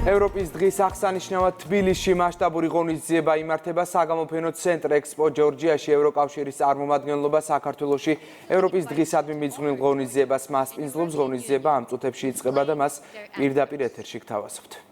ევროპის დღის აღსანიშნავად თბილისში მასშტაბური ღონისძიება იმართება საგამოფენო ცენტრ ექსპო ჯორჯიაში ევროკავშირის წარმომადგენლობა საქართველოში ევროპის დღისადმი მიძღვნილ ღონისძიებას მასპინძლობს. ღონისძიება ამ წუთებში იწყება და მას პირდაპირ ეთერში გთავაზობთ.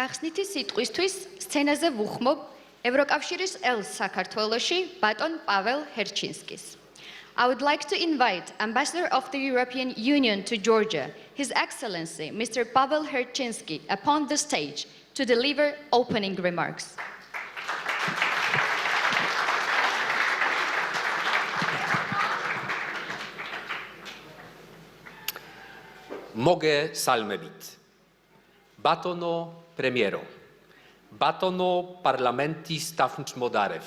გახსნითი სიტყვისთვის სცენაზე ვუხმობ ევროკავშირის ელს საქართველოში ბატონ პაվել ჰერჩინსკის. I would like to invite Ambassador of the European Union to Georgia, His Excellency Mr. Pavel Herchinsky, upon the stage to deliver opening remarks. მოგესალმებით. ბატონო პრემიერო, ბატონო პარლამენტის თავმჯდომარე,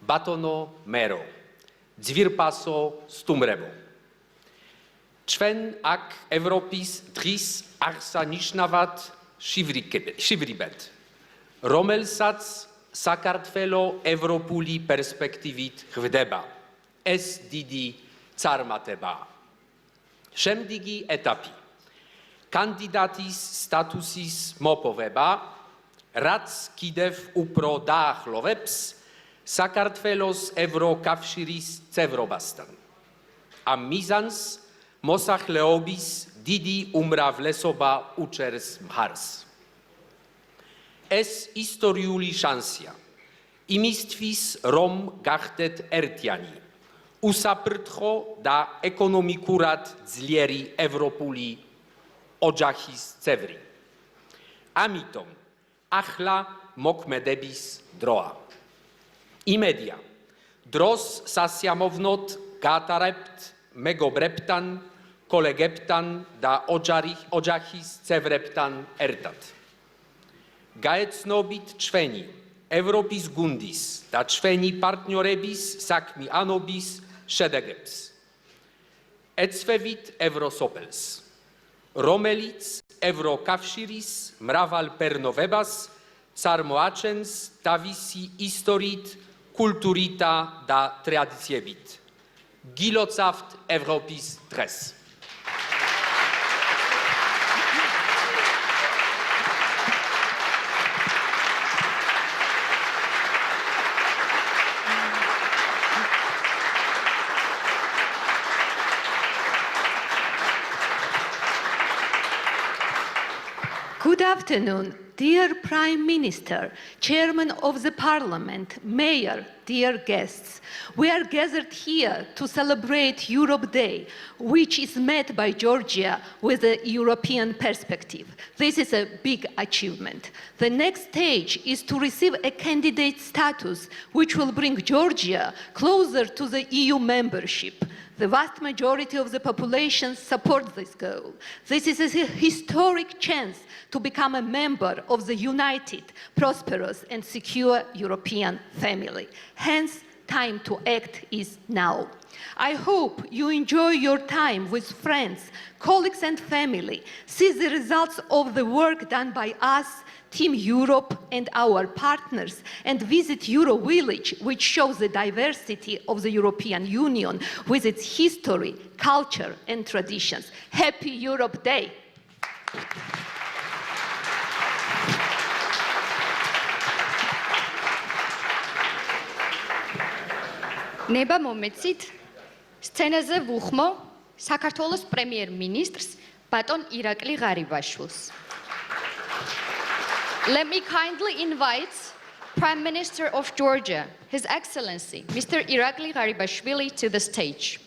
ბატონო მერო, ძვირფასო სტუმრებო. ჩვენ აქ ევროპის დღის აღსანიშნავად შევდივართ, რომელსაც საქართველო ევროპული პერსპექტივით ხვდება. ეს დიდი წარმატებაა. შემდეგი ეტაპი კანდიდატის სტატუსის მოპოვება, რაც კიდევ უფრო დაახლოვებს საქართველოს ევროკავშირის წევრობასთან. ამ მიზანს მოსახლეობის დიდი უმრავლესობა უჭერს მხარს. ეს ისტორიული შანსია იმისთვის, რომ გახდეთ ერთიანი, უსაფრთხო და ეკონომიკურად ძლიერი ევროპული ოჯახის წევრი. ამიტომ ახლა მოქმედების დროა. იმედია, დროს სასიამოვნოდ გაატარებთ მეგობრებთან, კოლეგებთან და ოჯახის წევრებთან ერთად. გაეცნობით ჩვენი ევროპის გუნდის და ჩვენი პარტნიორების საქმიანობის შედეგებს. ეცვევით ევროსოფელს, რომელიც ევროკავშირის მრავალფეროვნებას წარმოაჩენს თავისი ისტორიით, კულტურითა და ტრადიციებით. გილოცავთ ევროპის დღეს. Good afternoon, dear Prime Minister, Chairman of the Parliament, Mayor, dear guests. We are gathered here to celebrate Europe Day, which is met by Georgia with a European perspective. This is a big achievement. The next stage is to receive a candidate status, which will bring Georgia closer to the EU membership. The vast majority of the population supports this goal. This is a historic chance to become a member of the united, prosperous, and secure European family. Hence, time to act is now. I hope you enjoy your time with friends, colleagues, and family. See the results of the work done by us, Team Europe, and our partners, and visit Euro Village, which shows the diversity of the European Union with its history, culture, and traditions. Happy Europe Day! ნება მომეცით სცენაზე ვუხმო საქართველოს პრემიერ-მინისტრს ბატონ ირაკლი ღარიბაშვილს. Let me kindly invite Prime Minister of Georgia, His Excellency, Mr. Irakli Garibashvili, to the stage.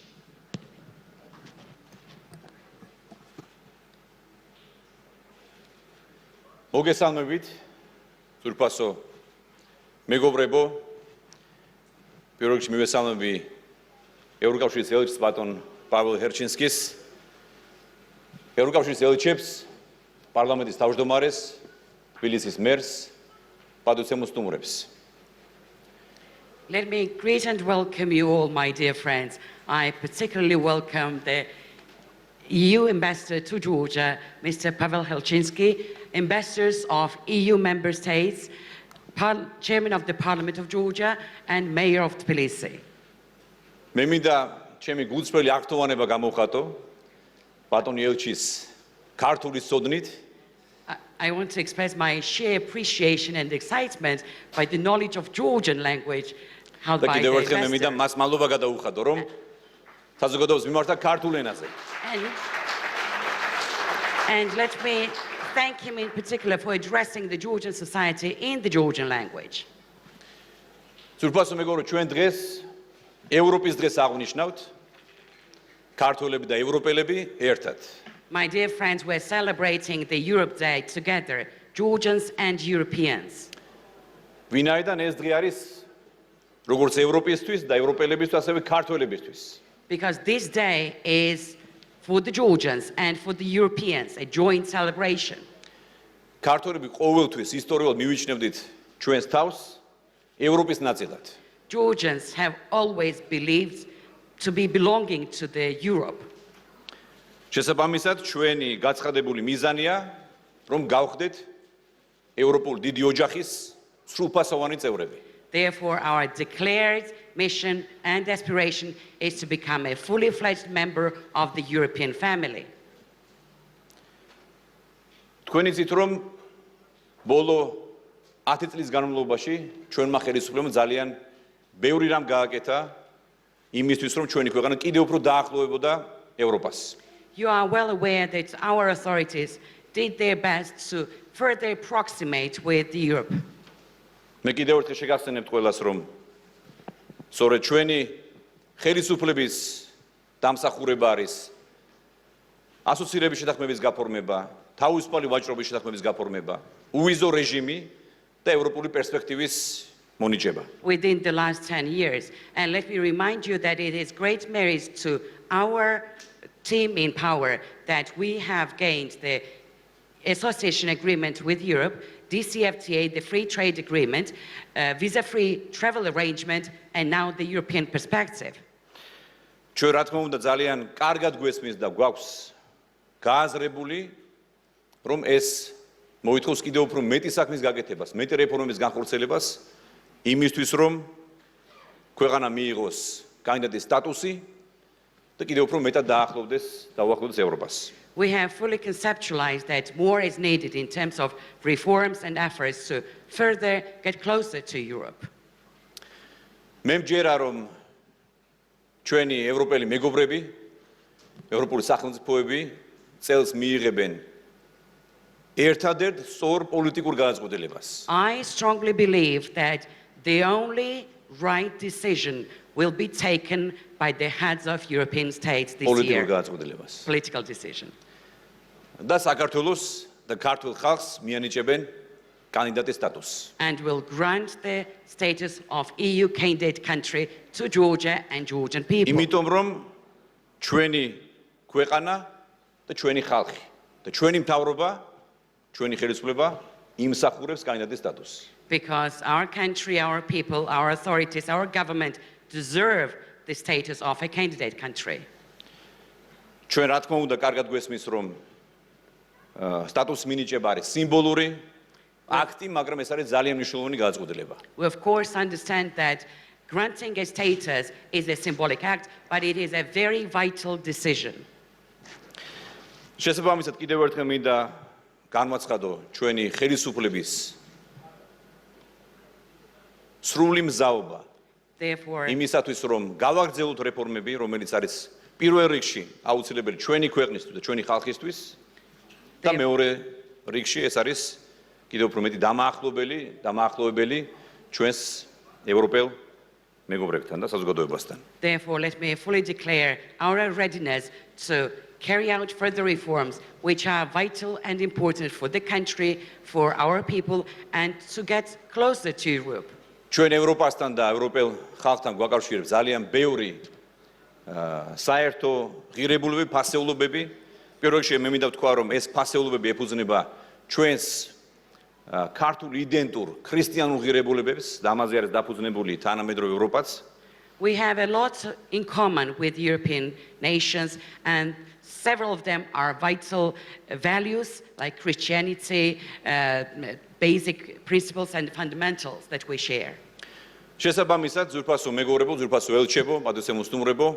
მოგესალმებით, ზურფასო მეგობრებო, პირველ რიგში მივესალმები ევროკავშირის ელჩს ბატონ პაվել ჰერჩინსკის, ევროკავშირის ელჩებს, პარლამენტის თავმჯდომარეს, თბილისის მერს, პატუცემულ სტუმრებს. Let me greet and welcome you all, my dear friends. I particularly welcome the EU Ambassador to Georgia, Mr. Pavel Helsinki, ambassadors of EU member states, Chairman of the Parliament of Georgia, and Mayor of Tbilisi. მე მინდა ჩემი გულწრფელი აღთოვანება გამოვხატო ბატონ ელჩის ქართული სოდნით. I want to express my sheer appreciation and excitement by the knowledge of Georgian language held და by the კიდევ ერთხელ მე მინდა ambassador. მას მადლობა გადაუხადო, რომ საზოგადოებას მიმართა ქართულ ენაზე. And let me thank him in particular for addressing the Georgian society in the Georgian language. ზურფასო მეგობრო, ჩვენ დღეს ევროპის დღეს აღნიშნავთ, ქართველები და ევროპელები ერთად. My dear friends, we're celebrating the Europe Day together, Georgians and Europeans. ვინაიდან ეს დღე არის როგორც ევროპისთვის და ევროპელებისთვის, ასევე ქართველებისთვის. Because this day is for the Georgians and for the Europeans, a joint celebration. ქართველები ყოველთვის ისტორიულად მივიჩნევდით ჩვენს თავს ევროპის ნაწილად. Georgians have always believed to be belonging to the Europe. შესაბამისად, ჩვენი გაცხადებული მიზანია, რომ გავხდეთ ევროპული დიდი ოჯახის სრულფასოვანი წევრები. Therefore, our declared mission and aspiration is to become a fully fledged member of the European family. თქვენ იცით, რომ ბოლო 10 წლის განმავლობაში ჩვენმა ხელისუფლებამ ძალიან ბევრი რამ გააკეთა იმისთვის, რომ ჩვენი ქვეყანა კიდევ უფრო დაახლოვებოდა ევროპას. You are well aware that our authorities did their best to further approximate with Europe. მე კიდევ ერთხელ შეგახსენებთ ყველას, რომ სწორედ ჩვენი ხელისუფლების დამსახურება არის ასოცირების შეთანხმების გაფორმება, თავისუფალი ვაჭრობის შეთანხმების გაფორმება, უვიზო რეჟიმი და ევროპული პერსპექტივის მონიჭება. Within the last 10 years. And let me remind you that it is great merit to our team in power that we have gained the association agreement with Europe, DCFTA, the free trade agreement, visa-free travel arrangement, and now the European perspective. ჩვენ რა თქმა უნდა ძალიან კარგად გვესმის და გვაქვს გააზრებული, რომ ეს მოითხოვს კიდევ უფრო მეტი საქმის გაკეთებას, მეტი რეფორმების განხორციელებას, იმისთვის რომ ქვეყანა მიიღოს კანდიდატის სტატუსი და კიდევ უფრო მეტად დაუახლოვდეს ევროპას. We have fully conceptualized that more is needed in terms of reforms and efforts to further get closer to Europe. მე მჯერა რომ ჩვენი ევროპელი მეგობრები, ევროპული სახელმწიფოები წელს მიიღებენ ერთადერთ სწორ პოლიტიკურ გადაწყვეტილებას. I strongly believe that the only right decision will be taken by the heads of European states this პოლიტიკურ year. გადაწყვეტილებას. Political decision. და საქართველოს და ქართულ ხალხს მიანიჭებენ კანდიდატის სტატუსს. And will grant the status of EU candidate country to Georgia and Georgian people. იმიტომ რომ ჩვენი ქვეყანა და ჩვენი ხალხი და ჩვენი მთავრობა, ჩვენი ხელისუფლება იმსახურებს კანდიდატის სტატუსს. Because our country, our people, our authorities, our government deserve the status of a candidate country. ჩვენ რა თქმა უნდა კარგად გვესმის რომ სტატუსის მინიჭება არის სიმბოლური აქტი, მაგრამ ეს არის ძალიან მნიშვნელოვანი გადაწყვეტილება. We of course understand that granting a status is a symbolic act, but it is a very vital decision. შესაბამისად კიდევ ერთხელ მინდა განვაცხადო ჩვენი ხელისუფლების სრული მზაობა Therefore, იმისათვის რომ გავაგრძელოთ რეფორმები, რომელიც არის პირველ რიგში აუცილებელი ჩვენი ქვეყნისთვის და ჩვენი ხალხისთვის და მეორე რიგში ეს არის კიდევ უფრო მეტი დამაახლოვებელი ჩვენს ევროპელ მეგობრებთან და საზოგადოებასთან. Therefore, let me fully declare our readiness to carry out further reforms which are vital and important for the country, for our people, and to get closer to Europe. ჩვენ ევროპასთან და ევროპელ ხალხთან გვაკავშირებს ძალიან ბევრი საერთო ღირებულებები, ფასეულობები. პირველ რიგში მე მინდა ვთქვა, რომ ეს ფასეულობები ეფუძნება ჩვენს ქართულ იდენტურ ქრისტიანულ ღირებულებებს და ამაზე არის დაფუძნებული თანამედროვე ევროპაც. We have a lot in common with European nations, and several of them are vital values like Christianity, basic principles and fundamentals that we share. შესაბამისად, ძვირფასო მეგობრებო, ძვირფასო ელჩებო, პატრიოტებო, სტუმრებო,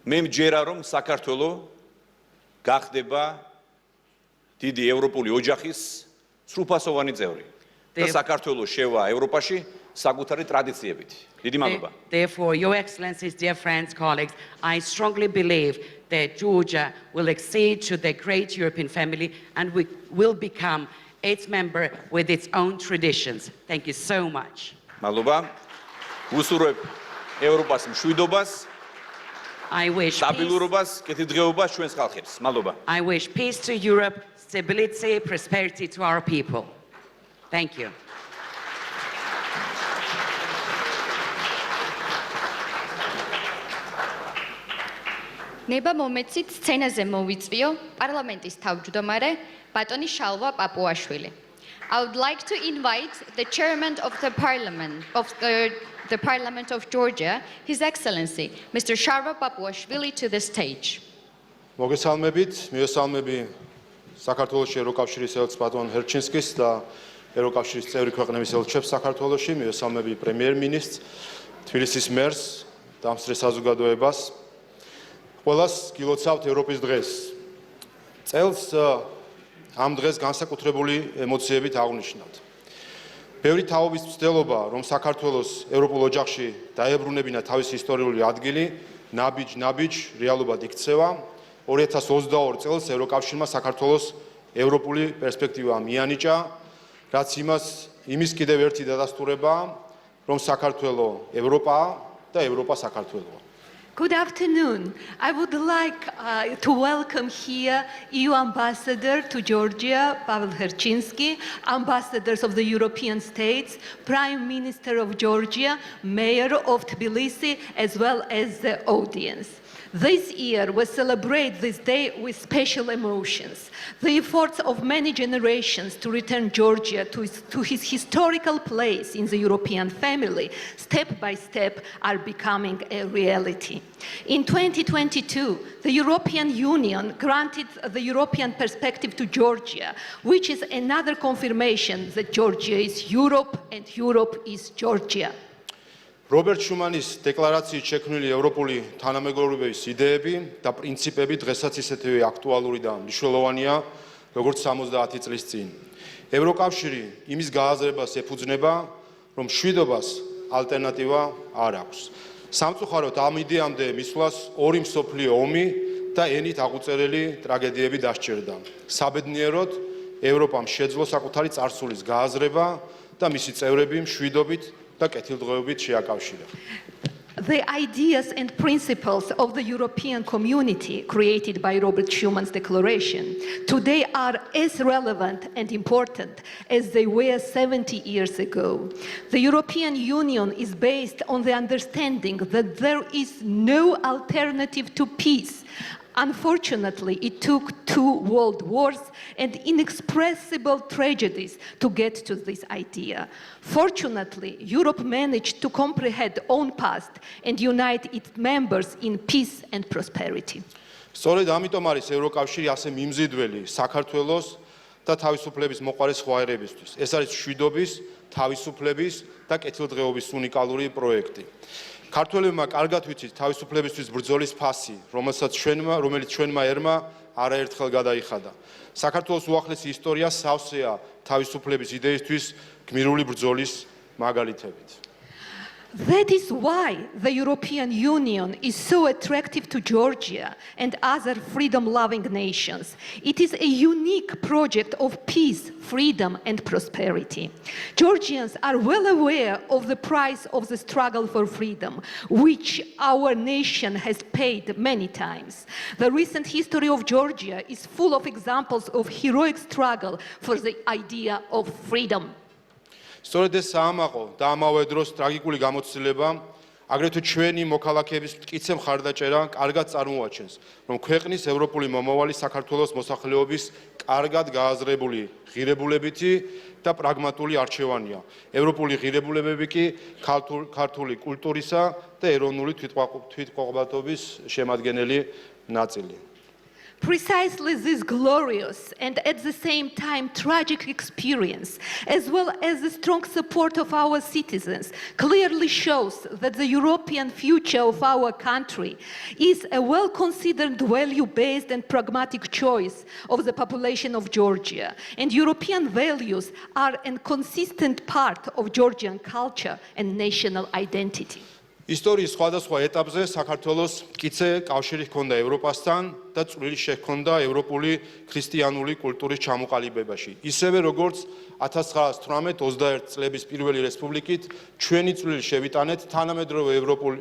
მე მჯერა რომ საქართველოს გახდება დიდი ევროპული ოჯახის სრულფასოვანი წევრი და საქართველოს შევა ევროპაში საკუთარი ტრადიციებით. დიდი მადლობა. Therefore, Your Excellencies, dear friends, colleagues, I strongly believe that Georgia will accede to the great European family and we will become its member with its own traditions. Thank you so much. მადლობა. უსურვებ ევროპას მშვიდობას, I wish სტაბილურობას, კეთილდღეობას ჩვენს ხალხებს. მადლობა. I wish peace to Europe, stability, prosperity to our people. Thank you. ნება მომეცით სცენაზე მოვიწვიო პარლამენტის თავმჯდომარე ბატონი შალვა პაპუაშვილი. I would like to invite the chairman of the Parliament of Georgia, His Excellency, Mr. Sharva Papuashvili, to the stage. მოგესალმებით, მიესალმები საქართველოში ევროკავშირის ელჩს ბატონ ჰერჩინსკის და ევროკავშირის წევრი ქვეყნების ელჩებს საქართველოში, მიესალმები პრემიერ-მინისტრს, თბილისის მერს, დამსწრე საზოგადოებას. ყველას გილოცავთ ევროპის დღეს. წელს ამ დღეს განსაკუთრებული ემოციებით აღნიშნავთ. ბევრი თაობის მცდელობა, რომ საქართველოს ევროპულ ოჯახში დაებრუნებინა თავისი ისტორიული ადგილი, ნაბიჯ რეალობად იქცევა. 2022 წელს ევროკავშირმა საქართველოს ევროპული პერსპექტივა მიანიჭა, რაც იმის კიდევ ერთი დადასტურებაა, რომ საქართველო ევროპაა და ევროპა საქართველოა. Good afternoon. I would like to welcome here EU Ambassador to Georgia, Pavel Herchinsky, ambassadors of the European states, Prime Minister of Georgia, Mayor of Tbilisi, as well as the audience. This year we celebrate this day with special emotions. The efforts of many generations to return Georgia to his historical place in the European family, step by step, are becoming a reality. In 2022, the European Union granted the European perspective to Georgia, which is another confirmation that Georgia is Europe and Europe is Georgia. რობერტ შუმანის დეკლარაციით შექმნილი ევროპული თანამეგობრობის იდეები და პრინციპები დღესაც ისეთივე აქტუალური და მნიშვნელოვანია, როგორც 70 წლის წინ. ევროკავშირი იმის გააზრებას ეფუძნება, რომ მშვიდობას ალტერნატივა არ აქვს. სამწუხაროდ ამ იდეამდე მისვლას ორი მსოფლიო ომი და ენით აღუწერელი ტრაგედიები დასჭირდა. საბედნიეროდ, ევროპამ შეძლო საკუთარი წარსულის გააზრება და მისი წევრები მშვიდობით და კეთილდღეობით შეაკავშირა. The ideas and principles of the European community created by Robert Schuman's declaration today are as relevant and important as they were 70 years ago. The European Union is based on the understanding that there is no alternative to peace. Unfortunately, it took 2 world wars and inexpressible tragedies to get to this idea. Fortunately, Europe managed to comprehend own past and unite its members in peace and prosperity. სწორედ ამიტომ არის ევროკავშირი ასე მიმზიდველი საქართველოს და თავისუფლების მოყარე სხვაერებისთვის. ეს არის მშვიდობის, თავისუფლების და კეთილდღეობის უნიკალური პროექტი. ქართველებმა კარგად ვიცით თავისუფლებისთვის ბრძოლის ფასი, რომელიც ჩვენმა ერმა არაერთხელ გადაიხადა. საქართველოს უახლესი ისტორია სავსეა თავისუფლების იდეისთვის გმირული ბრძოლის მაგალითებით. That is why the European Union is so attractive to Georgia and other freedom-loving nations. It is a unique project of peace, freedom, and prosperity. Georgians are well aware of the price of the struggle for freedom, which our nation has paid many times. The recent history of Georgia is full of examples of heroic struggle for the idea of freedom. სწორედ ეს საამაყო და ამავე დროს ტრაგიკული გამოცდილება, აგრეთვე ჩვენი მოქალაქეების მტკიცე მხარდაჭერა კარგად წარმოაჩენს, რომ ქვეყნის ევროპული მომავალი საქართველოს მოსახლეობის კარგად გააზრებული ღირებულებითი და პრაგმატული არჩევანია. ევროპული ღირებულებები კი ქართული კულტურისა და ეროვნული თვითმყოფადობის შემადგენელი ნაწილი. Precisely this glorious and at the same time tragic experience, as well as the strong support of our citizens, clearly shows that the European future of our country is a well-considered, value-based and pragmatic choice of the population of Georgia. And European values are a consistent part of Georgian culture and national identity. ისტორიის სხვადასხვა ეტაპზე საქართველოს მტკიცე კავშირი ჰქონდა ევროპასთან და წვლილი შეჰქონდა ევროპული ქრისტიანული კულტურის ჩამოყალიბებაში. ისევე როგორც 1918-21 წლების პირველი რესპუბლიკით ჩვენი წვლილი შევიტანეთ თანამედროვე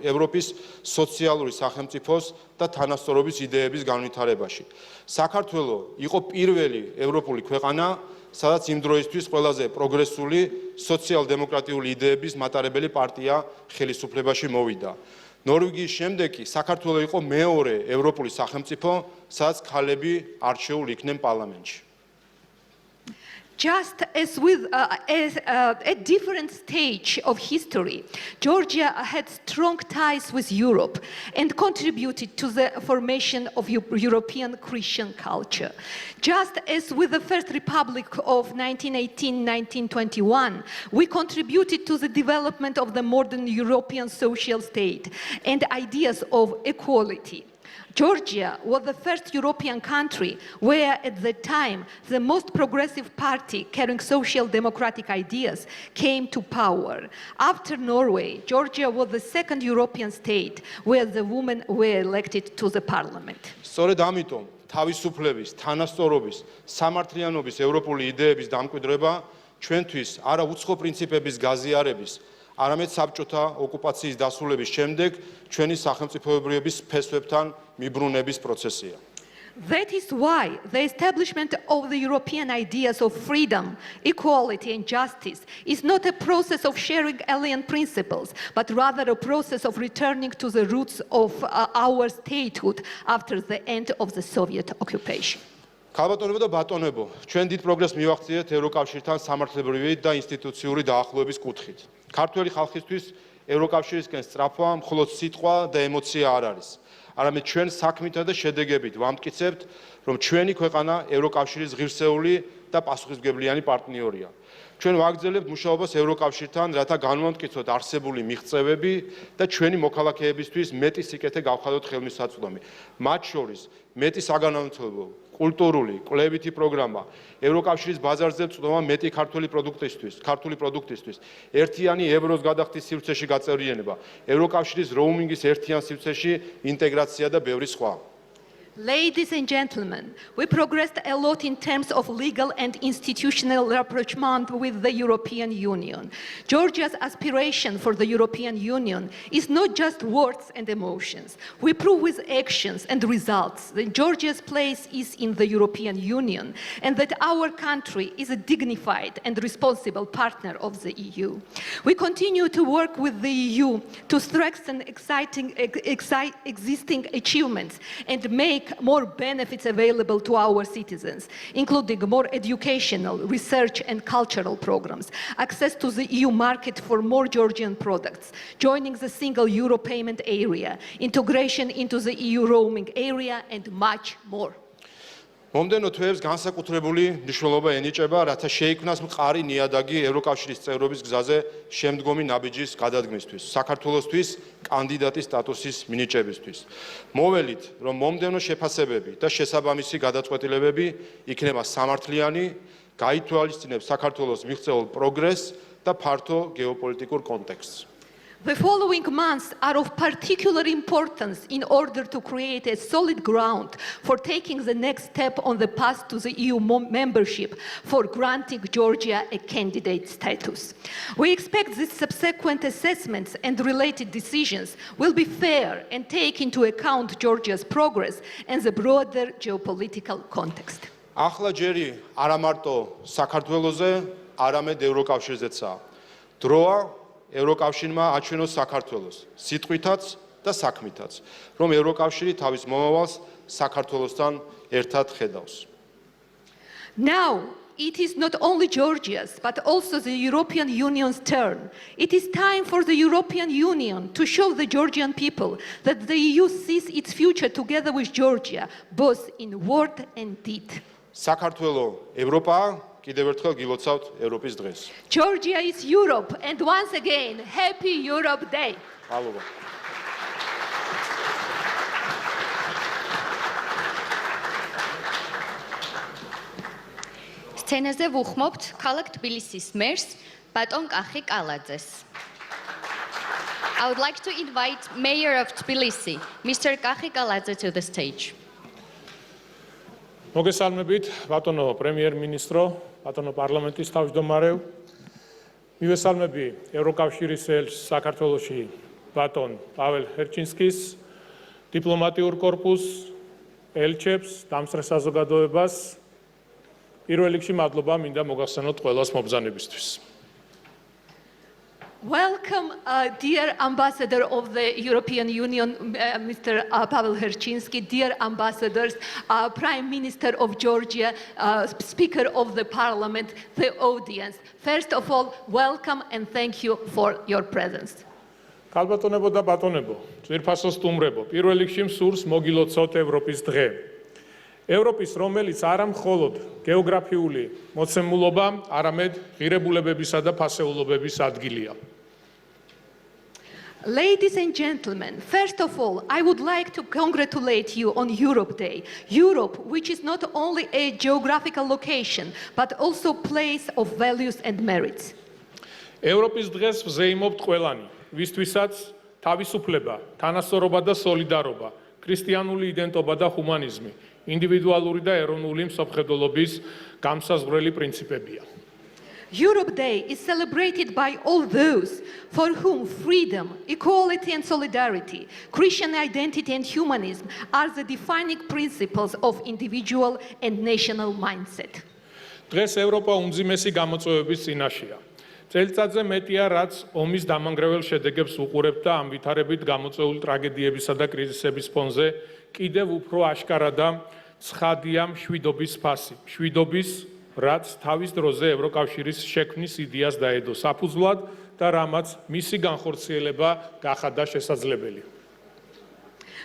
ევროპის სოციალური სახელმწიფოს და თანასწორობის იდეების განვითარებაში. საქართველო იყო პირველი ევროპული ქვეყანა, სადაც იმ დროისთვის ყველაზე პროგრესული სოციალ-დემოკრატიული იდეების მატარებელი პარტია ხელისუფლებაში მოვიდა. ნორვეგიის შემდეგ კი საქართველო იყო მეორე ევროპული სახელმწიფო, სადაც ქალები არჩეულ იქნენ პარლამენტში. Just as with a different stage of history, Georgia had strong ties with Europe and contributed to the formation of European Christian culture. Just as with the First Republic of 1918-1921, we contributed to the development of the modern European social state and ideas of equality. Georgia was the first European country where, at the time, the most progressive party carrying social democratic ideas came to power. After Norway, Georgia was the second European state where the women were elected to the parliament. სწორედ ამიტომ თავისუფლების, თანასწორობის, სამართლიანობის ევროპული იდეების დამკვიდრება ჩვენთვის არა უცხო პრინციპების გაზიარების, არამედ საბჭოთა ოკუპაციის დასრულების შემდეგ ჩვენი სახელმწიფოებრიობის ფესვებთან მიბრუნების პროცესია. That is why the establishment of the European ideas of freedom, equality and justice is not a process of sharing alien principles, but rather a process of returning to the roots of our statehood after the end of the Soviet occupation. ქალბატონებო და ბატონებო, ჩვენ დიდ პროგრესს მივახციეთ ევროკავშირთან სამართლებრივი და ინსტიტუციური დაახლოების კუთხით. ქართველი ხალხისთვის ევროკავშირისკენ სწრაფვა მხოლოდ სიტყვა და ემოცია არ არის. არამედ ჩვენ საქმითა და შედეგებით ვამტკიცებთ, რომ ჩვენი ქვეყანა ევროკავშირის ღირსეული და პასუხისმგებლიანი პარტნიორია. ჩვენ ვაგრძელებთ მუშაობას ევროკავშირთან, რათა განვამტკიცოთ არსებული მიღწევები და ჩვენი მოქალაქეებისთვის მეტი სიკეთე გავხადოთ ხელმისაწვდომი. მათ შორის მეტი საგანმანათლებლო, კულტურული, კვლევითი პროგრამა, ევროკავშირის ბაზარზე წვდომა მეტი ქართული პროდუქტისთვის, ერთიანი ევროს გადახდის სივრცეში გაწევრიანება, ევროკავშირის როუმინგის ერთიან სივრცეში ინტეგრაცია და ბევრი სხვა. Ladies and gentlemen, we progressed a lot in terms of legal and institutional rapprochement with the European Union. Georgia's aspiration for the European Union is not just words and emotions. We prove with actions and results that Georgia's place is in the European Union and that our country is a dignified and responsible partner of the EU. We continue to work with the EU to strengthen existing achievements and make more benefits available to our citizens, including more educational, research and cultural programs, access to the EU market for more Georgian products, joining the single euro payment area, integration into the EU roaming area, and much more. მომდენო თვეებს განსაკუთრებული მნიშვნელობა ენიჭება, რათა შეიქმნას მყარი ნიადაგი ევროკავშირის წევრობის გზაზე შემდგომი ნაბიჯის გადადგმისთვის, საქართველოსთვის კანდიდატის სტატუსის მინიჭებისთვის. მოველით, რომ მომდენო შეფასებები და შესაბამისი გადაწყვეტილებები იქნება სამართლიანი, გაითვალისწინებს საქართველოს მიღწეულ პროგრესს და ფართო გეოპოლიტიკურ კონტექსტს. The following months are of particular importance in order to create a solid ground for taking the next step on the path to the EU membership for granting Georgia a candidate status. We expect these subsequent assessments and related decisions will be fair and take into account Georgia's progress and the broader geopolitical context. ახლა ჯერი არა მარტო საქართველოზე, არამედ ევროკავშირზეცაა. დროა ევროკავშირმა აჩვენოს საქართველოს სიტყვითაც და საქმითაც, რომ ევროკავშირი თავის მომავალს საქართველოსთან ერთად ხედავს. Now, it is not only Georgia's, but also the European Union's turn. It is time for the European Union to show the Georgian people that the EU sees its future together with Georgia, both in word and deed. საქართველო ევროპაა, კიდევ ერთხელ გილოცავთ ევროპის დღეს. Georgia is Europe, and once again, Happy Europe Day. მადლობა. სცენაზე ვუხმობთ ქალაქ თბილისის მერს ბატონ კახი კალაძეს. I would like to invite Mayor of Tbilisi, Mr. Kachi Kaladze, to the stage. მოგესალმებით, ბატონო პრემიერ-მინისტრო, ბატონო პარლამენტის თავმჯდომარე. მივესალმები ევროკავშირის ელჩს საქართველოში ბატონ პაվել ჰერჩინსკის, დიპლომატიურ კორპუსს, ელჩებს, დამსწრე საზოგადოებას. პირველ რიგში მადლობა მინდა მოგახსენოთ ყველას მობრძანებისთვის. Welcome, dear Ambassador of the European Union, Mr. Pavel Herchinsky, dear ambassadors, Prime Minister of Georgia, Speaker of the Parliament, the audience. First of all, welcome and thank you for your presence. ქალბატონებო და ბატონებო, ძვირფასო სტუმრებო, პირველ რიგში მსურს მოგილოცოთ ევროპის დღე. ევროპის, რომელიც არა მხოლოდ გეოგრაფიული მოცემულობა, არამედ ღირებულებებისა და ფასეულობების ადგილია. Ladies and gentlemen, first of all, I would like to congratulate you on Europe Day. Europe, which is not only a geographical location, but also a place of values and merits. ევროპის დღეს ვზეიმობთ ყველანი, ვისთვისაც თავისუფლება, თანასწორობა და სოლიდარობა, ქრისტიანული იდენტობა და ჰუმანიზმი, ინდივიდუალური და ეროვნული მსოფლმხედველობის გამსაზღვრელი პრინციპებია. Europe Day is celebrated by all those for whom freedom, equality and solidarity, Christian identity and humanism are the defining principles of individual and national mindset. დღეს ევროპა უმძიმესი გამოწვევების წინაშეა. წელიწადზე მეტია, რაც ომის დამანგრეველ შედეგებს უყურებთ და ამ ვითარებით გამოწვეული ტრაგედიებისა და კრიზისების ფონზე კიდევ უფრო აშკარა და ცხადია მშვიდობის ფასი. მშვიდობის, რაც თავის დროზე ევროკავშირის შექმნის იდეას დაედო საფუძვლად და რამაც მისი განხორციელება გახადა შესაძლებელი.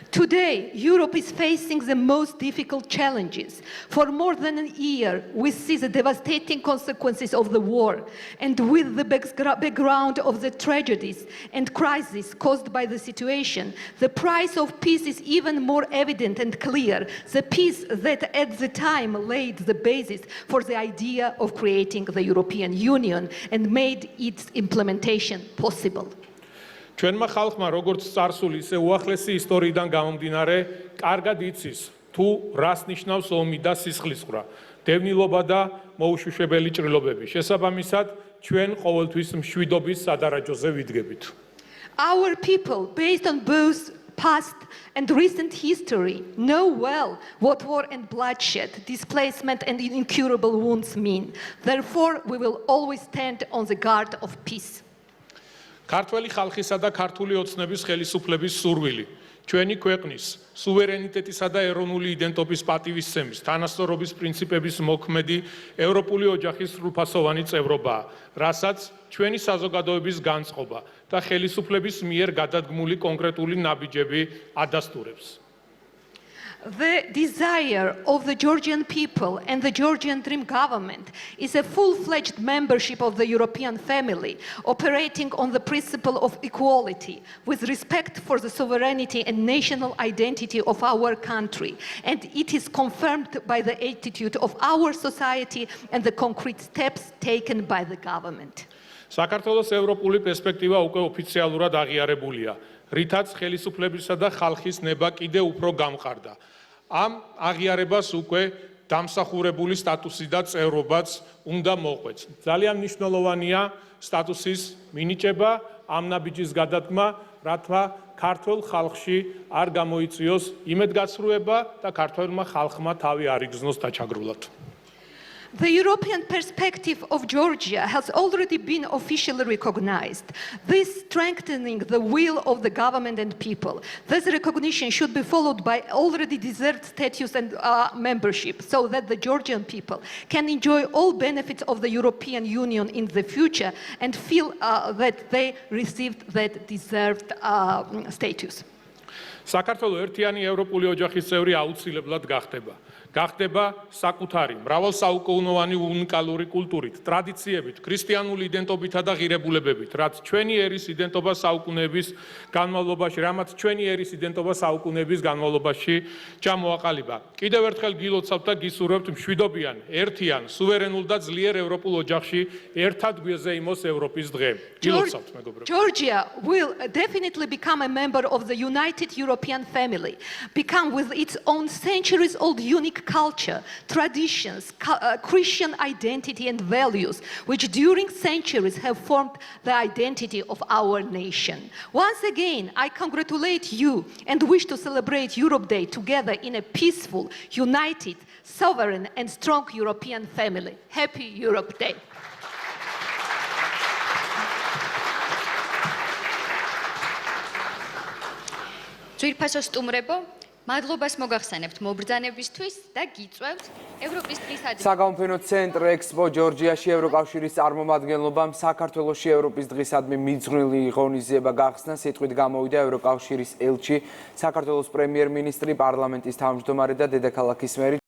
Today, Europe is facing the most difficult challenges. For more than a year, we see the devastating consequences of the war, and with the background of the tragedies and crises caused by the situation, the price of peace is even more evident and clear. The peace that at the time laid the basis for the idea of creating the European Union and made its implementation possible. ჩვენმა ხალხმა როგორც წარსული, ისე უახლესი ისტორიიდან გამომდინარე, კარგად იცის თუ რას ნიშნავს ომი და სისხლისღვრა, დევნილობა და მოუშვებელი ჭრილობები. შესაბამისად, ჩვენ ყოველთვის მშვიდობის სადარაჯოზე ვიდგებით. Our people, based on both past and recent history, know well what war and bloodshed, displacement and incurable wounds mean. Therefore, we will always stand on the guard of peace. ქართველი ხალხისა და ქართული ოცნების ხელისუფლების სურვილი, ჩვენი ქვეყნის სუვერენიტეტისა და ეროვნული იდენტობის პატივისცემის, თანასწორობის პრინციპების მოქმედი ევროპული ოჯახის სრულფასოვანი წევრობაა, რასაც ჩვენი საზოგადოების განწყობა და ხელისუფლების მიერ გადადგმული კონკრეტული ნაბიჯები ადასტურებს. The desire of the Georgian people and the Georgian Dream government is a full-fledged membership of the European family, operating on the principle of equality, with respect for the sovereignty and national identity of our country. And it is confirmed by the attitude of our society and the concrete steps taken by the government. საქართველოს ევროპული პერსპექტივა უკვე ოფიციალურად აღიარებულია, რითაც ხელისუფლებისა და ხალხის ნება კიდევ უფრო გამყარდა. ამ აღიარებას უკვე დამსახურებული სტატუსი და წევრობაც უნდა მოყვეც. ძალიან მნიშვნელოვანია სტატუსის მინიჭება, ამ ნაბიჯის გადადგმა, რათა ქართულ ხალხში არ გამოიწვიოს იმედგაცრუება და ქართველმა ხალხმა თავი არ იგრძნოს დაჩაგრულად. The European perspective of Georgia has already been officially recognized, this strengthening the will of the government and people. This recognition should be followed by already deserved status and membership, so that the Georgian people can enjoy all benefits of the European Union in the future and feel that they received that deserved status. საქართველოს ერთიანი ევროპული ოჯახის წევრი აუცილებლად გახდება. გახდება საკუთარი, მრავალსაუკუნოვანი უნიკალური კულტურით, ტრადიციებით, ქრისტიანული იდენტობითა და ღირებულებებით, რაც ჩვენი ერის იდენტობა საუკუნეების განმავლობაში, რამაც ჩვენი ერის იდენტობა საუკუნეების განმავლობაში ჩამოაყალიბა. კიდევ ერთხელ გილოცავთ და გისურვებთ მშვიდობიან, ერთიან, სუვერენულ და ძლიერ ევროპულ ოჯახში ერთად გვეზეიმოს ევროპის დღე. გილოცავთ, მეგობრებო. Georgia will definitely become a member of the united European family, become with its own centuries-old unique culture, traditions, Christian identity and values, which during centuries have formed the identity of our nation. Once again, I congratulate you and wish to celebrate Europe Day together in a peaceful, united, sovereign and strong European family. Happy Europe Day. ძვირფასო სტუმრებო, მადლობას მოგახსენებთ მობრძანებისთვის და გიწვევთ ევროპის დღის ადრე. საგამოფენო ცენტრ ექსპო ჯორჯიაში ევროკავშირის წარმომადგენლობამ საქართველოში ევროპის დღისადმი მიძღვნილი ღონისძიება გახსნა. სიტყვით გამოვიდა ევროკავშირის ელჩი, საქართველოს პრემიერ-მინისტრი, პარლამენტის თავმჯდომარე და დედაქალაქის მერი